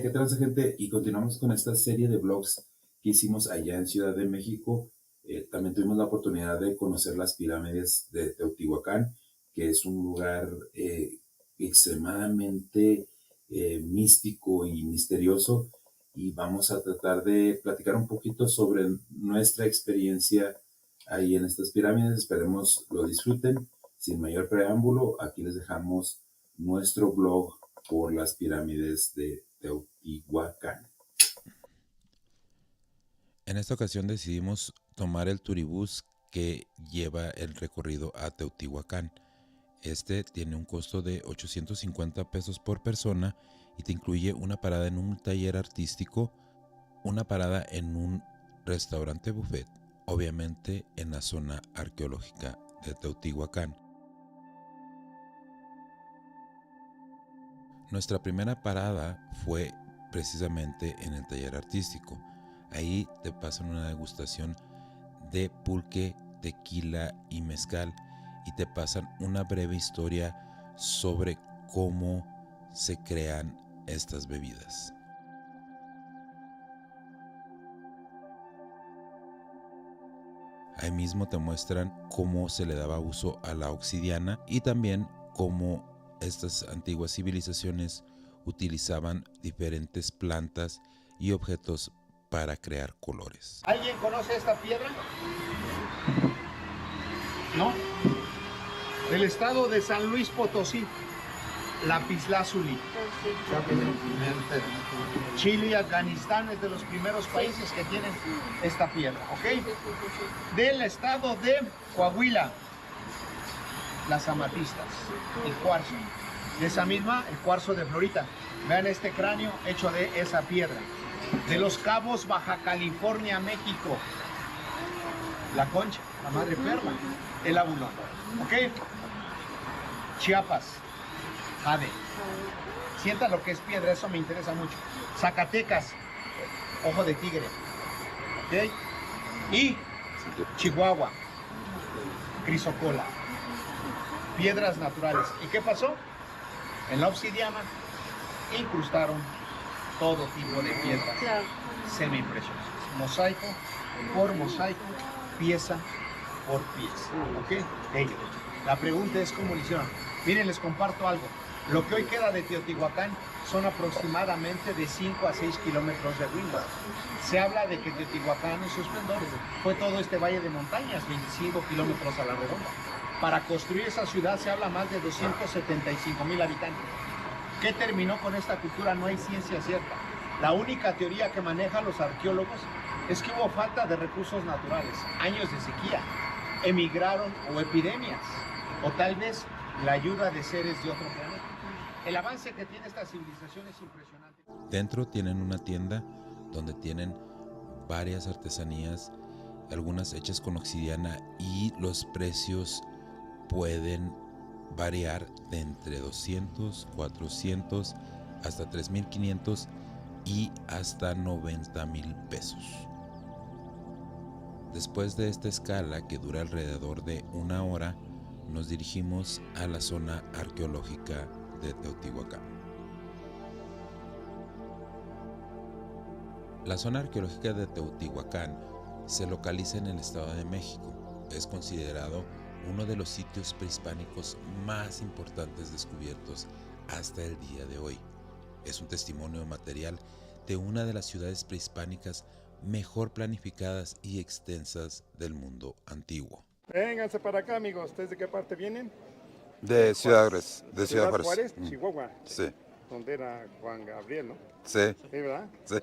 ¿Qué tal, gente? Y continuamos con esta serie de vlogs que hicimos allá en Ciudad de México. También tuvimos la oportunidad de conocer las pirámides de Teotihuacán, que es un lugar extremadamente místico y misterioso. Y vamos a tratar de platicar un poquito sobre nuestra experiencia ahí en estas pirámides. Esperemos lo disfruten. Sin mayor preámbulo, aquí les dejamos nuestro blog por las pirámides de Teotihuacán. En esta ocasión decidimos tomar el turibús que lleva el recorrido a Teotihuacán. Este tiene un costo de 850 pesos por persona y te incluye una parada en un taller artístico, una parada en un restaurante buffet, obviamente en la zona arqueológica de Teotihuacán. Nuestra primera parada fue precisamente en el taller artístico. Ahí te pasan una degustación de pulque, tequila y mezcal y te pasan una breve historia sobre cómo se crean estas bebidas. Ahí mismo te muestran cómo se le daba uso a la obsidiana y también cómo estas antiguas civilizaciones utilizaban diferentes plantas y objetos para crear colores. ¿Alguien conoce esta piedra? ¿No? Del estado de San Luis Potosí, lapislázuli. Chile y Afganistán es de los primeros países que tienen esta piedra, ¿ok? Del estado de Coahuila, las amatistas, el cuarzo. De esa misma, el cuarzo de Florita. Vean este cráneo hecho de esa piedra. De Los Cabos, Baja California, México, la concha, la madre perla, el abulón, ¿ok? Chiapas, jade. Sienta lo que es piedra, eso me interesa mucho. Zacatecas, ojo de tigre, ¿ok? Y Chihuahua, crisocola, piedras naturales. ¿Y qué pasó? En la obsidiana incrustaron todo tipo de piedras semi-preciosas, mosaico por mosaico, pieza por pieza, ¿ok? Ellos. La pregunta es cómo lo hicieron. Miren, les comparto algo. Lo que hoy queda de Teotihuacán son aproximadamente de 5 a 6 kilómetros de ruinas. Se habla de que Teotihuacán en su esplendor fue todo este valle de montañas, 25 kilómetros a la redonda. Para construir esa ciudad se habla más de 275,000 habitantes. ¿Qué terminó con esta cultura? No hay ciencia cierta. La única teoría que manejan los arqueólogos es que hubo falta de recursos naturales, años de sequía, emigraron o epidemias, o tal vez la ayuda de seres de otro planeta. El avance que tiene esta civilización es impresionante. Dentro tienen una tienda donde tienen varias artesanías, algunas hechas con obsidiana, y los precios pueden variar de entre 200, 400 hasta 3,500 y hasta 90,000 pesos. Después de esta escala, que dura alrededor de 1 hora, nos dirigimos a la zona arqueológica de Teotihuacán. La zona arqueológica de Teotihuacán se localiza en el Estado de México. Es considerado uno de los sitios prehispánicos más importantes descubiertos hasta el día de hoy. Es un testimonio material de una de las ciudades prehispánicas mejor planificadas y extensas del mundo antiguo. Vénganse para acá, amigos. ¿Ustedes de qué parte vienen? De Ciudad Juárez. De Ciudad Ciudad Juárez, Juárez. Chihuahua. Sí. Donde era Juan Gabriel, ¿no? Sí. Sí, ¿verdad? Sí.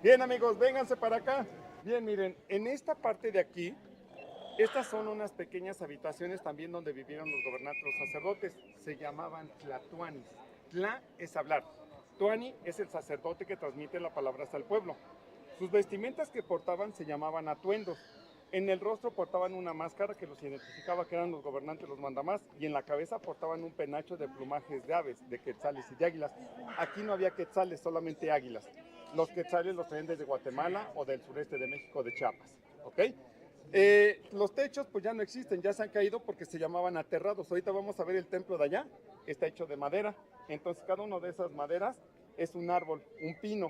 Bien, amigos, vénganse para acá. Bien, miren, en esta parte de aquí, estas son unas pequeñas habitaciones también donde vivieron los gobernantes, los sacerdotes. Se llamaban tlatoanis. Tla es hablar. Tuani es el sacerdote que transmite la palabra hasta el pueblo. Sus vestimentas que portaban se llamaban atuendos. En el rostro portaban una máscara que los identificaba que eran los gobernantes, los mandamás, y en la cabeza portaban un penacho de plumajes de aves, de quetzales y de águilas. Aquí no había quetzales, solamente águilas. Los quetzales los traen desde Guatemala o del sureste de México, de Chiapas, ¿ok? Los techos pues ya no existen, ya se han caído porque se llamaban aterrados. Ahorita vamos a ver el templo de allá, que está hecho de madera. Entonces cada una de esas maderas es un árbol, un pino.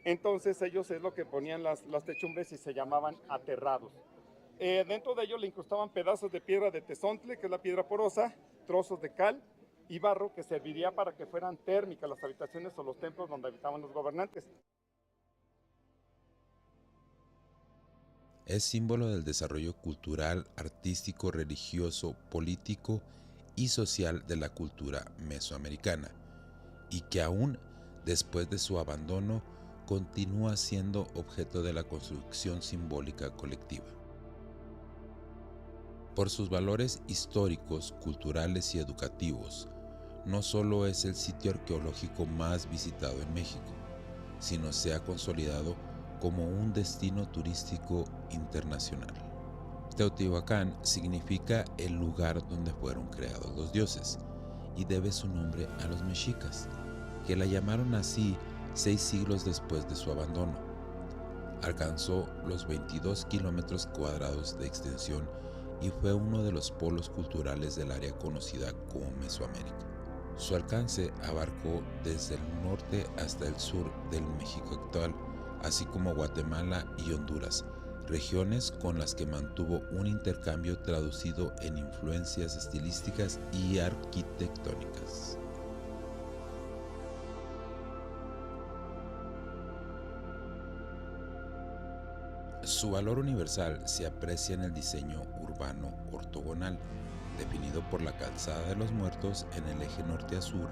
Entonces ellos es lo que ponían las techumbres y se llamaban aterrados. Dentro de ellos le incrustaban pedazos de piedra de tezontle, que es la piedra porosa, trozos de cal y barro que serviría para que fueran térmicas las habitaciones o los templos donde habitaban los gobernantes. Es símbolo del desarrollo cultural, artístico, religioso, político y social de la cultura mesoamericana, y que aún después de su abandono continúa siendo objeto de la construcción simbólica colectiva. Por sus valores históricos, culturales y educativos, no solo es el sitio arqueológico más visitado en México, sino se ha consolidado como un destino turístico internacional. Teotihuacán significa el lugar donde fueron creados los dioses y debe su nombre a los mexicas, que la llamaron así 6 siglos después de su abandono. Alcanzó los 22 kilómetros cuadrados de extensión y fue uno de los polos culturales del área conocida como Mesoamérica. Su alcance abarcó desde el norte hasta el sur del México actual, así como Guatemala y Honduras, regiones con las que mantuvo un intercambio traducido en influencias estilísticas y arquitectónicas. Su valor universal se aprecia en el diseño urbano ortogonal, definido por la calzada de los muertos en el eje norte a sur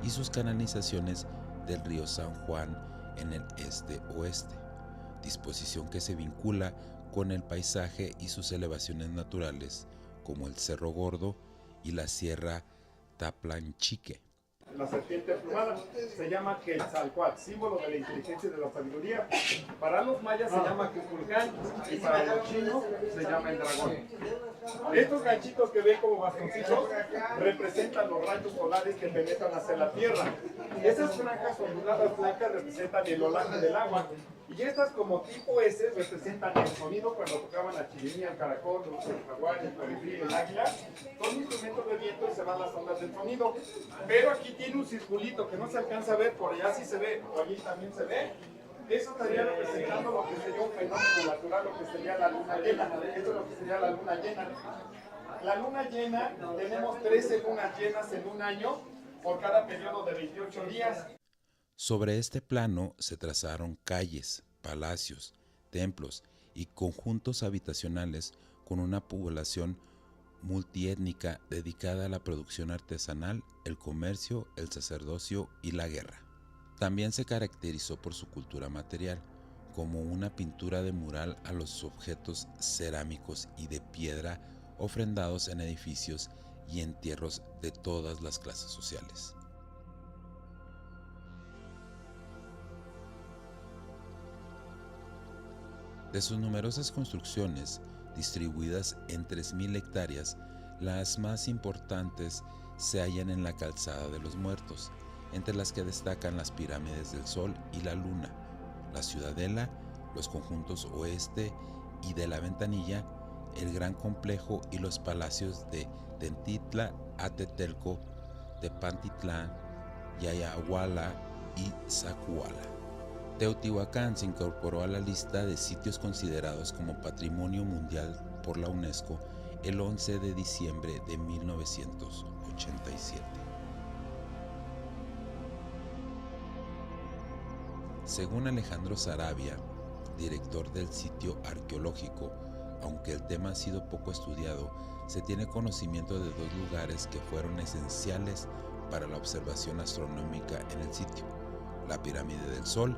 y sus canalizaciones del río San Juan en el este-oeste, disposición que se vincula con el paisaje y sus elevaciones naturales, como el Cerro Gordo y la Sierra Taplanchique. La serpiente emplumada se llama Quetzalcóatl, símbolo de la inteligencia y de la sabiduría. Para los mayas se llama Kukulcán y para los chinos se llama el dragón. Estos ganchitos que ven como bastoncitos representan los rayos solares que penetran hacia la tierra. Esas franjas onduladas blancas representan el olaje del agua. Y estas como tipo S representan el sonido cuando tocaban la chirimía, el caracol, el jaguar, el colibrí, el águila. Son instrumentos de viento y se van las ondas del sonido. Pero aquí tiene un circulito que no se alcanza a ver, por allá sí se ve, por allí también se ve. Eso estaría representando lo que sería un fenómeno natural, lo que sería la luna llena. Esto es lo que sería la luna llena. La luna llena, tenemos 13 lunas llenas en un año por cada periodo de 28 días. Sobre este plano se trazaron calles, palacios, templos y conjuntos habitacionales con una población multiétnica dedicada a la producción artesanal, el comercio, el sacerdocio y la guerra. También se caracterizó por su cultura material, como una pintura de mural a los objetos cerámicos y de piedra ofrendados en edificios y entierros de todas las clases sociales. De sus numerosas construcciones, distribuidas en 3.000 hectáreas, las más importantes se hallan en la Calzada de los Muertos, entre las que destacan las pirámides del Sol y la Luna, la Ciudadela, los conjuntos Oeste y de la Ventanilla, el Gran Complejo y los palacios de Tentitla, Atetelco, Tepantitlán, Yayahuala y Zacuala. Teotihuacán se incorporó a la lista de sitios considerados como Patrimonio Mundial por la UNESCO el 11 de diciembre de 1987. Según Alejandro Saravia, director del sitio arqueológico, aunque el tema ha sido poco estudiado, se tiene conocimiento de 2 lugares que fueron esenciales para la observación astronómica en el sitio: la Pirámide del Sol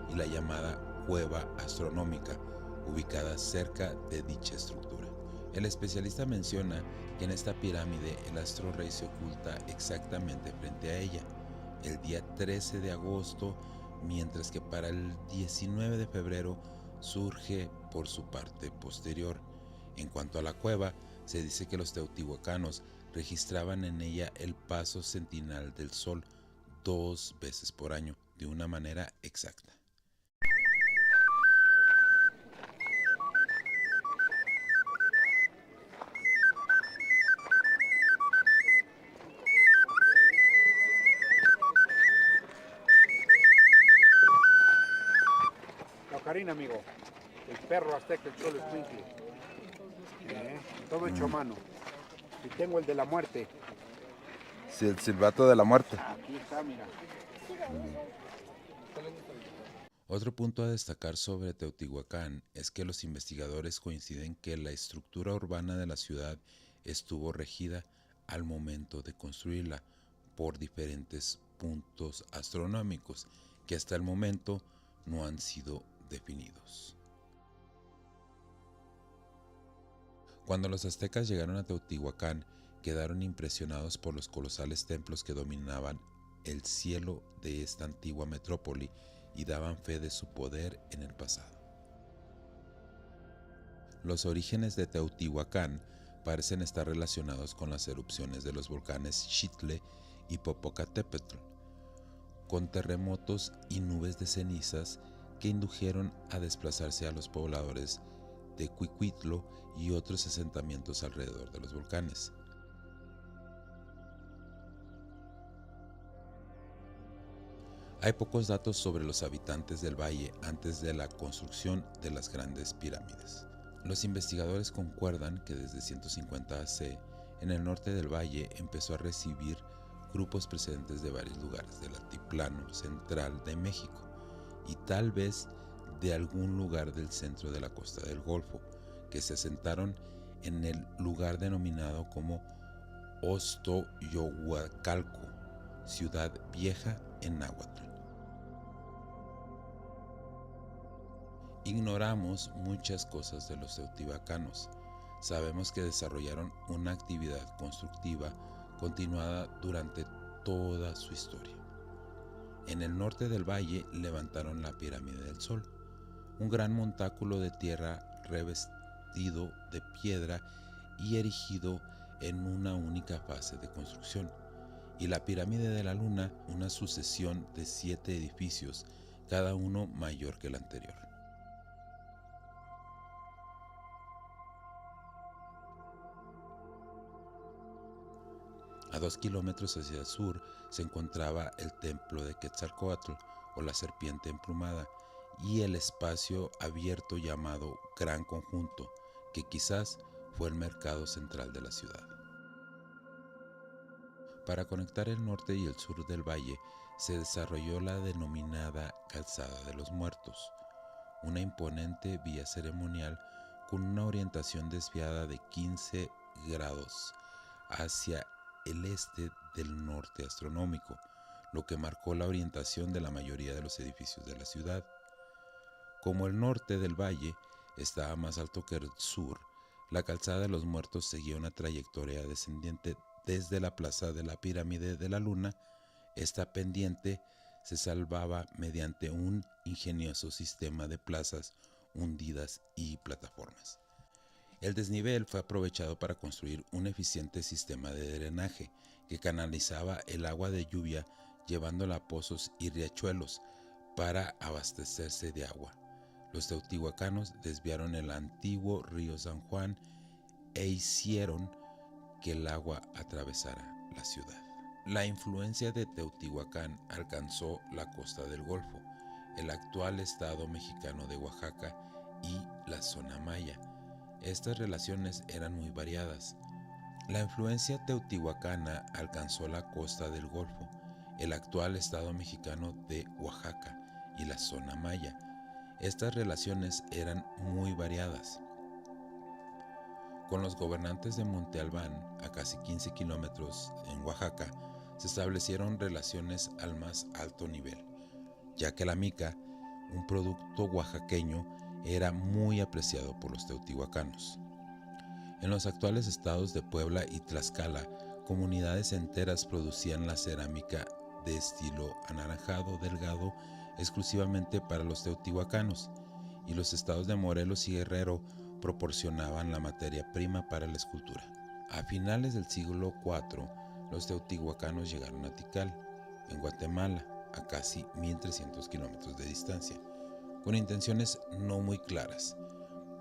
y la llamada Cueva Astronómica, ubicada cerca de dicha estructura. El especialista menciona que en esta pirámide el astro rey se oculta exactamente frente a ella, el día 13 de agosto, mientras que para el 19 de febrero surge por su parte posterior. En cuanto a la cueva, se dice que los teotihuacanos registraban en ella el paso centinal del sol 2 veces por año, de una manera exacta. padrino, amigo. El perro azteca, el Cholo Escuincle. Todo hecho a mano. Y tengo el de la muerte. Sí, el silbato de la muerte. Aquí está, mira. Otro punto a destacar sobre Teotihuacán es que los investigadores coinciden que la estructura urbana de la ciudad estuvo regida al momento de construirla por diferentes puntos astronómicos que hasta el momento no han sido definidos. Cuando los aztecas llegaron a Teotihuacán, quedaron impresionados por los colosales templos que dominaban el cielo de esta antigua metrópoli y daban fe de su poder en el pasado. Los orígenes de Teotihuacán parecen estar relacionados con las erupciones de los volcanes Xitle y Popocatépetl, con terremotos y nubes de cenizas que indujeron a desplazarse a los pobladores de Cuicuitlo y otros asentamientos alrededor de los volcanes. Hay pocos datos sobre los habitantes del valle antes de la construcción de las grandes pirámides. Los investigadores concuerdan que desde 150 AC, en el norte del valle empezó a recibir grupos procedentes de varios lugares del altiplano central de México y tal vez de algún lugar del centro de la costa del Golfo, que se asentaron en el lugar denominado como Ostoyohuacalco, Ciudad Vieja en náhuatl. Ignoramos muchas cosas de los teotihuacanos. Sabemos que desarrollaron una actividad constructiva continuada durante toda su historia. En el norte del valle levantaron la Pirámide del Sol, un gran montículo de tierra revestido de piedra y erigido en una única fase de construcción, y la Pirámide de la Luna, una sucesión de 7 edificios, cada uno mayor que el anterior. A 2 kilómetros hacia el sur se encontraba el templo de Quetzalcóatl o la serpiente emplumada y el espacio abierto llamado Gran Conjunto, que quizás fue el mercado central de la ciudad. Para conectar el norte y el sur del valle se desarrolló la denominada Calzada de los Muertos, una imponente vía ceremonial con una orientación desviada de 15 grados hacia el este del norte astronómico, lo que marcó la orientación de la mayoría de los edificios de la ciudad. Como el norte del valle estaba más alto que el sur, la Calzada de los Muertos seguía una trayectoria descendiente desde la plaza de la Pirámide de la Luna. Esta pendiente se salvaba mediante un ingenioso sistema de plazas hundidas y plataformas. El desnivel fue aprovechado para construir un eficiente sistema de drenaje que canalizaba el agua de lluvia llevándola a pozos y riachuelos para abastecerse de agua. Los teotihuacanos desviaron el antiguo río San Juan e hicieron que el agua atravesara la ciudad. La influencia de Teotihuacán alcanzó la costa del Golfo, el actual estado mexicano de Oaxaca y la zona maya. Estas relaciones eran muy variadas. La influencia teotihuacana alcanzó la costa del Golfo, el actual estado mexicano de Oaxaca y la zona maya. Estas relaciones eran muy variadas. Con los gobernantes de Monte Albán, a casi 15 kilómetros en Oaxaca, se establecieron relaciones al más alto nivel, ya que la mica, un producto oaxaqueño, era muy apreciado por los teotihuacanos. En los actuales estados de Puebla y Tlaxcala, comunidades enteras producían la cerámica de estilo anaranjado delgado exclusivamente para los teotihuacanos, y los estados de Morelos y Guerrero proporcionaban la materia prima para la escultura. A finales del siglo IV, los teotihuacanos llegaron a Tikal, en Guatemala, a casi 1300 kilómetros de distancia, con intenciones no muy claras,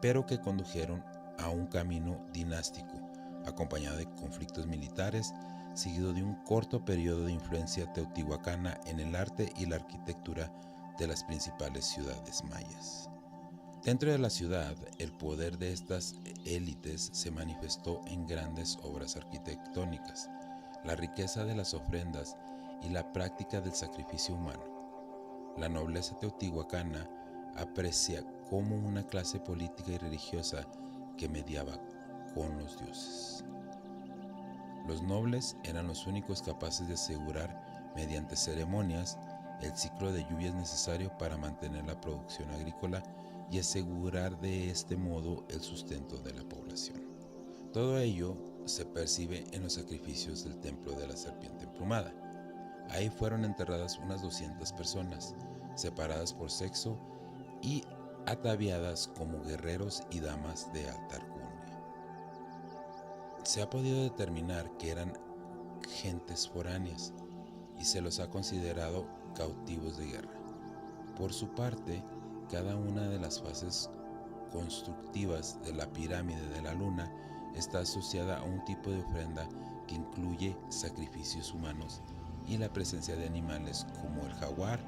pero que condujeron a un camino dinástico, acompañado de conflictos militares, seguido de un corto periodo de influencia teotihuacana en el arte y la arquitectura de las principales ciudades mayas. Dentro de la ciudad, el poder de estas élites se manifestó en grandes obras arquitectónicas, la riqueza de las ofrendas y la práctica del sacrificio humano. La nobleza teotihuacana aprecia como una clase política y religiosa que mediaba con los dioses. Los nobles eran los únicos capaces de asegurar, mediante ceremonias, el ciclo de lluvias necesario para mantener la producción agrícola y asegurar de este modo el sustento de la población. Todo ello se percibe en los sacrificios del templo de la serpiente emplumada. Ahí fueron enterradas unas 200 personas, separadas por sexo y ataviadas como guerreros y damas de alta alcurnia. Se ha podido determinar que eran gentes foráneas y se los ha considerado cautivos de guerra. Por su parte, cada una de las fases constructivas de la pirámide de la luna está asociada a un tipo de ofrenda que incluye sacrificios humanos y la presencia de animales como el jaguar,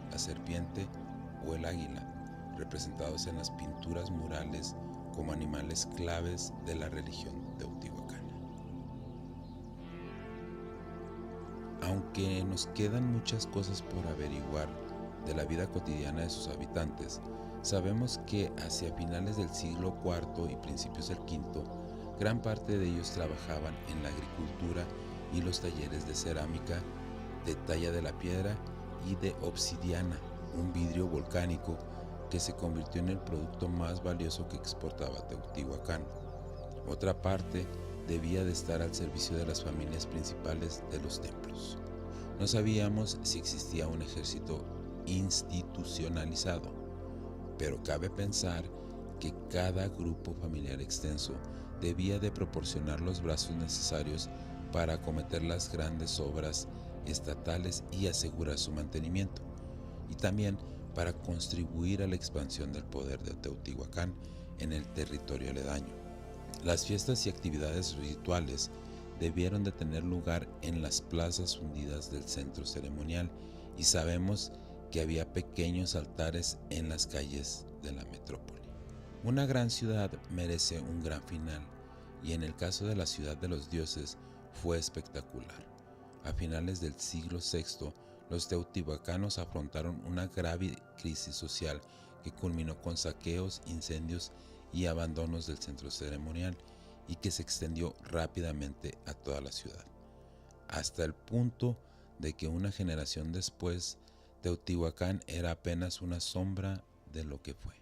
la serpiente o el águila, representados en las pinturas murales como animales claves de la religión teotihuacana. Aunque nos quedan muchas cosas por averiguar de la vida cotidiana de sus habitantes, sabemos que hacia finales del siglo IV y principios del V, gran parte de ellos trabajaban en la agricultura y los talleres de cerámica, de talla de la piedra y de obsidiana, un vidrio volcánico que se convirtió en el producto más valioso que exportaba Teotihuacán. Otra parte debía de estar al servicio de las familias principales de los templos. No sabíamos si existía un ejército institucionalizado, pero cabe pensar que cada grupo familiar extenso debía de proporcionar los brazos necesarios para acometer las grandes obras estatales y asegurar su mantenimiento, y también para contribuir a la expansión del poder de Teotihuacán en el territorio aledaño. Las fiestas y actividades rituales debieron de tener lugar en las plazas hundidas del centro ceremonial, y sabemos que había pequeños altares en las calles de la metrópoli. Una gran ciudad merece un gran final, y en el caso de la ciudad de los dioses fue espectacular. A finales del siglo VI, los teotihuacanos afrontaron una grave crisis social que culminó con saqueos, incendios y abandonos del centro ceremonial, y que se extendió rápidamente a toda la ciudad, hasta el punto de que una generación después, Teotihuacán era apenas una sombra de lo que fue.